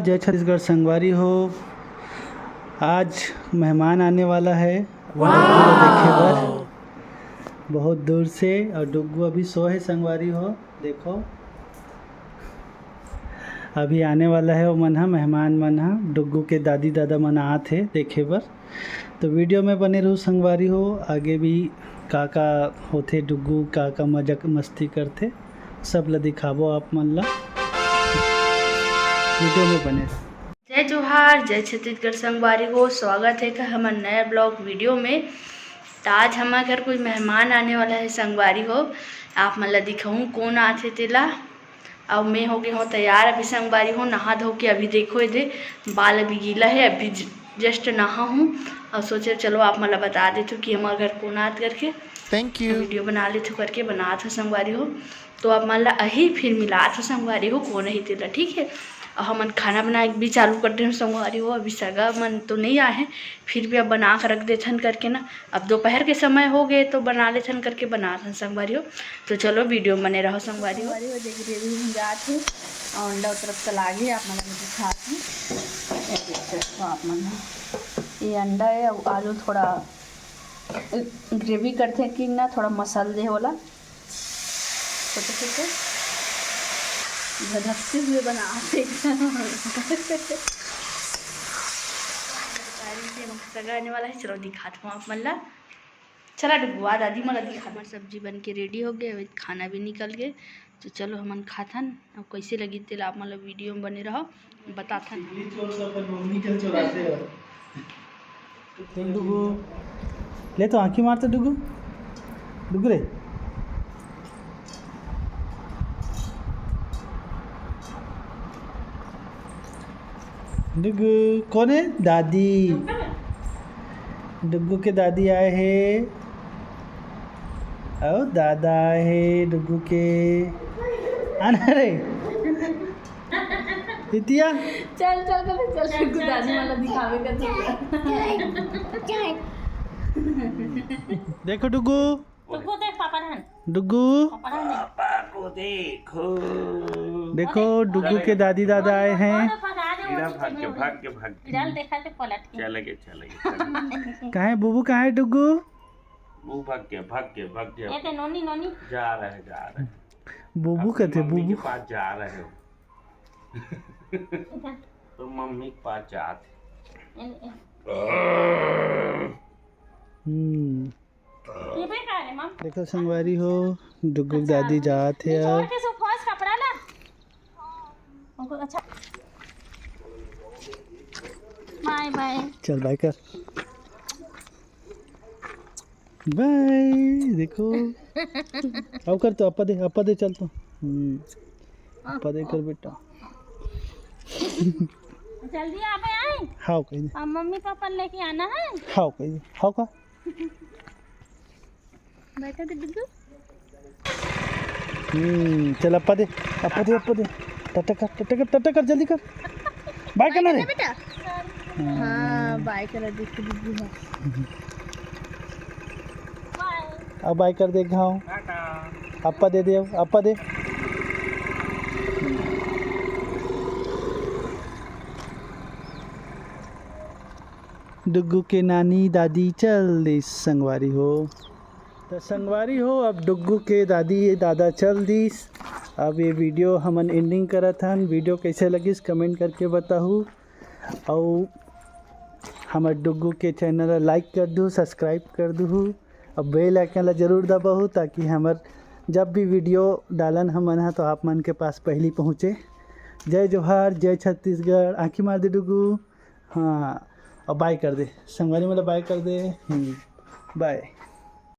जय छत्तीसगढ़ संगवारी हो। आज मेहमान आने वाला है डुग्गू देखे बर बहुत दूर से। और डुग्गू अभी सो है संगवारी हो। देखो अभी आने वाला है वो मन हा मेहमान मन हा। डुग्गू के दादी दादा मन आते देखे बर, तो वीडियो में बने रहूँ संगवारी हो। आगे भी का होथे डुग्गू का मजाक मस्ती करते सब ला दिखाबो आप मन ला। वीडियो में बने। जय जोहार, जय छत्तीसगढ़ संगवारी हो। स्वागत है का हमारे नया ब्लॉग वीडियो में। तो आज हमारे घर कोई मेहमान आने वाला है संगवारी हो। आप मन ला दिखाऊँ कौन आथे तेला। और मैं हो गया हूँ तैयार अभी संगवारी हो, नहा धो के। अभी देखो इधर बाल अभी गीला है, अभी जस्ट नहा हूँ और सोचे चलो आप मला बता देते कि हमारे घर कौन आत करके। Thank you. वीडियो बना लेते करके बना था संगवारी हो। तो आप मन ला अही फिर मिला था संगवारी हो कौन ही तेला, ठीक है। और हम खाना बनाए भी चालू करते हैं संगवारी हो। अभी सगा मन तो नहीं आए हैं, फिर भी अब बना कर रख देथन करके ना। अब दोपहर के समय हो गए तो बना लेथन करके बना थन संगवारी हो। तो चलो वीडियो बने रहो संगवारी हो। देख रेडी हम जात हैं और अंडा तरफ चला गए आप मन दिखाते हैं। आप मन ये अंडा है और आलू थोड़ा ग्रेवी करते हैं कि ना, थोड़ा मसाला दे वाला छोटे छोटे धधकते हुए बनाते सगा आने वाला है। चलो दिखाता हूँ आप मन ला। चला डुबुआ दादी मला दिखा। हमारी सब्जी बन के रेडी हो गए, अभी खाना भी निकल गए। तो चलो हमन खाथन और कैसे लगी तेल आप मतलब वीडियो में बने रहो बताथन। डुग्गू ले तो आँखी मारते डुग्गू डुग्गू रे। डुग्गू कौन है? दादी। डुग्गू के दादी आए हैं और दादा आए हैं डुग्गू के। आना रे इतिया चल चल चल डुग्गू दादी वाला दिखावे का। देखो डुग्गू डुग्गू देख पापा रहन। डुग्गू पापा को देखो। देखो डुग्गू के दादी दादा आए हैं। भाग के देखा थे पलट के चले गए कहाँ है बुबू? कहाँ है डुग्गू? वो भाग के ये ते नोनी नोनी जा रहे बुबू अपनी कहते मम्मी के बुबू। पास जा रहे हो। तो मम्मी के पास जाते। ये पे का रे मम। देखो संगवारी हो डुग्गू की दादी जाते हैं छोड़ अब। के सो फर्स्ट कपड़ा ला उनको। अच्छा बाय बाय। चल बाय कर बाय। देखो अब कर तो अपा दे चल तो अपा दे कर बेटा। जल्दी आ पे आए। हाउ कहीं अब मम्मी पापा लेके आना है। हाउ कहीं हाउ का बैठा दे डुग्गू। चल अपा दे टट कर जल्दी कर। बाय करना रे बेटा। हाँ बाय कर देख डुग्गू है। अब बाय कर दे घाव। अपा दे दे अपा दे। डुग्गू के नानी दादी चल दी संगवारी हो। तो संगवारी हो अब डुग्गू के दादी दादा चल दीस। अब ये वीडियो हमन एंडिंग करत हन। वीडियो कैसे लगिस कमेंट करके बताहू। और हमारे डुग्गू के चैनल ला लाइक कर दू, सब्सक्राइब कर दू और बेल आइकन ला जरूर दबाहू ताकि हमार जब भी वीडियो डालन हमन है तो आप मन के पास पहली पहुँचे। जय जोहार, जय छत्तीसगढ़। आँखी मार दे डुग्गू। हाँ और बाय कर दे संगवारी मतलब बाय कर दे। बाय।